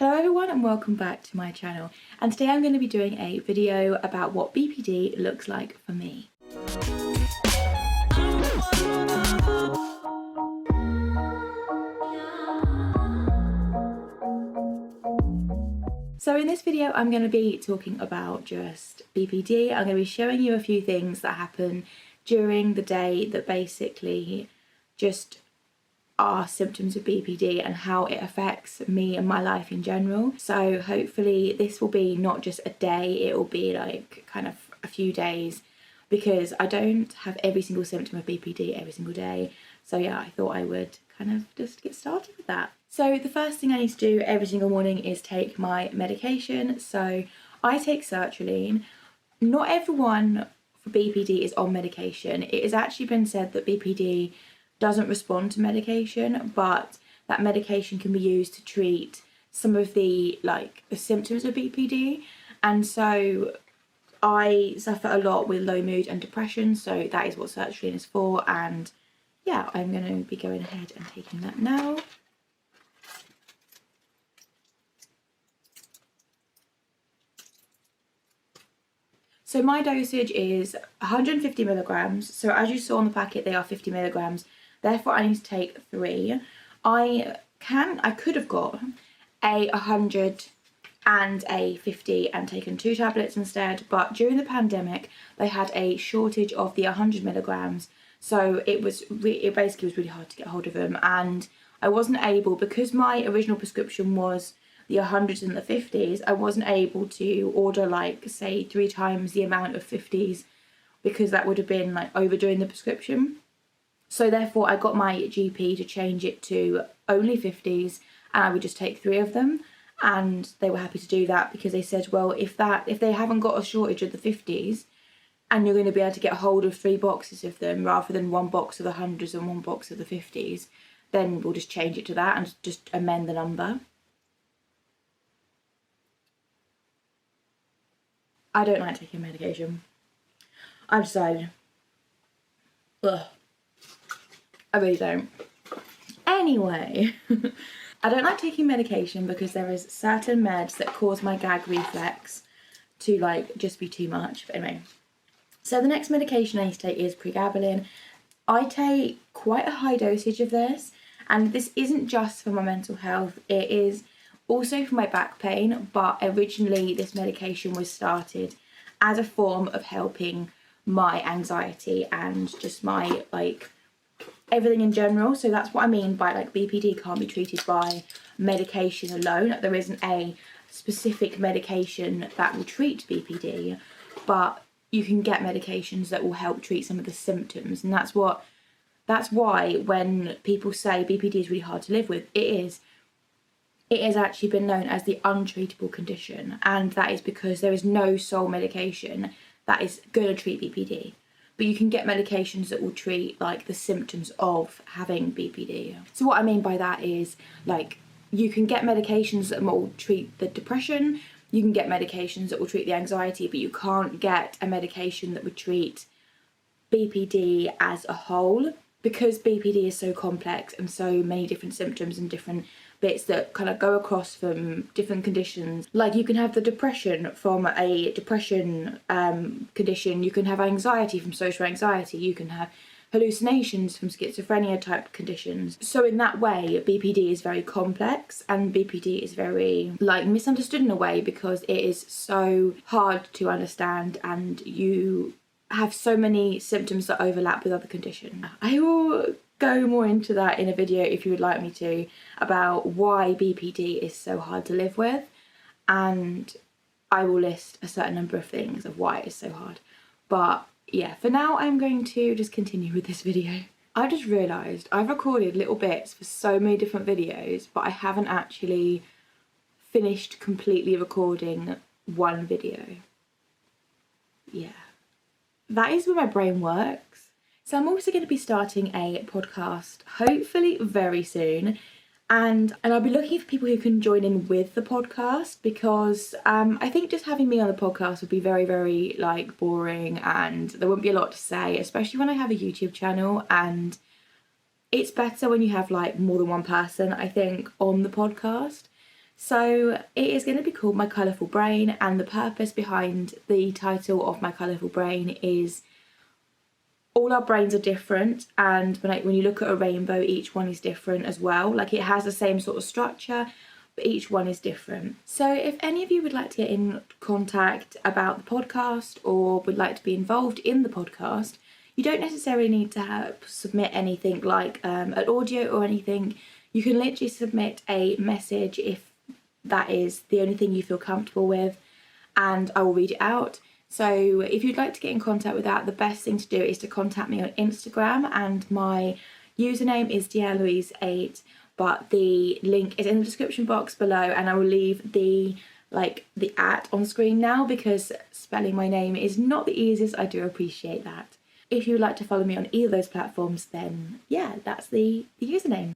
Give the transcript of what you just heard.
Hello everyone and welcome back to my channel, and today I'm going to be doing a video about what BPD looks like for me. So in this video I'm going to be talking about just BPD. I'm going to be showing you a few things that happen during the day that basically just are symptoms of BPD and how it affects me and my life in general. So hopefully this will be not just a day, it will be like kind of a few days, because I don't have every single symptom of BPD every single day. So yeah, I thought I would kind of just get started with that. So the first thing I need to do every single morning is take my medication. So I take sertraline. Not everyone for BPD is on medication. It has actually been said that BPD doesn't respond to medication, but that medication can be used to treat some of the symptoms of BPD. And so I suffer a lot with low mood and depression, so that is what sertraline is for. And yeah, I'm going to be going ahead and taking that now. So my dosage is 150 milligrams. So as you saw on the packet, they are 50 milligrams. Therefore, I need to take 3. I could have got a 100 and a 50 and taken 2 tablets instead. But during the pandemic, they had a shortage of the 100 milligrams. So it basically was really hard to get hold of them. And I wasn't able, because my original prescription was the 100s and the 50s, I wasn't able to order say 3 times the amount of 50s, because that would have been overdoing the prescription. So therefore I got my GP to change it to only 50s, and I would just take 3 of them, and they were happy to do that, because they said, well, if they haven't got a shortage of the 50s and you're going to be able to get hold of 3 boxes of them rather than 1 box of the 100s and 1 box of the 50s, then we'll just change it to that and just amend the number. I don't like taking medication. I've decided. Ugh. I really don't. Anyway, I don't like taking medication because there is certain meds that cause my gag reflex to just be too much. But anyway, so the next medication I need to take is pregabalin. I take quite a high dosage of this, and this isn't just for my mental health, it is also for my back pain. But originally this medication was started as a form of helping my anxiety and just my everything in general. So that's what I mean by BPD can't be treated by medication alone. There isn't a specific medication that will treat BPD, but you can get medications that will help treat some of the symptoms. And that's why when people say BPD is really hard to live with, it has actually been known as the untreatable condition, and that is because there is no sole medication that is going to treat BPD. But you can get medications that will treat the symptoms of having BPD. So what I mean by that is you can get medications that will treat the depression, you can get medications that will treat the anxiety, but you can't get a medication that would treat BPD as a whole, because BPD is so complex and so many different symptoms and different bits that kind of go across from different conditions. You can have the depression from a depression condition, you can have anxiety from social anxiety, you can have hallucinations from schizophrenia type conditions. So in that way, BPD is very complex, and BPD is very misunderstood in a way, because it is so hard to understand and you have so many symptoms that overlap with other conditions. I will go more into that in a video if you would like me to, about why BPD is so hard to live with, and I will list a certain number of things of why it is so hard. But yeah, for now I'm going to just continue with this video. I just realised I've recorded little bits for so many different videos, but I haven't actually finished completely recording one video. Yeah, that is where my brain works. So I'm also going to be starting a podcast, hopefully very soon, and I'll be looking for people who can join in with the podcast, because I think just having me on the podcast would be very, very boring, and there wouldn't be a lot to say, especially when I have a YouTube channel, and it's better when you have more than one person, I think, on the podcast. So it is going to be called My Colourful Brain, and the purpose behind the title of My Colourful Brain is all our brains are different, and when you look at a rainbow, each one is different as well. Like, it has the same sort of structure, but each one is different. So if any of you would like to get in contact about the podcast or would like to be involved in the podcast, you don't necessarily need to submit anything like an audio or anything. You can literally submit a message if that is the only thing you feel comfortable with, and I will read it out. So if you'd like to get in contact with that, the best thing to do is to contact me on Instagram, and my username is Deeanna 8, but the link is in the description box below, and I will leave the @ on screen now, because spelling my name is not the easiest. I do appreciate that. If you would like to follow me on either of those platforms, then yeah, that's the username.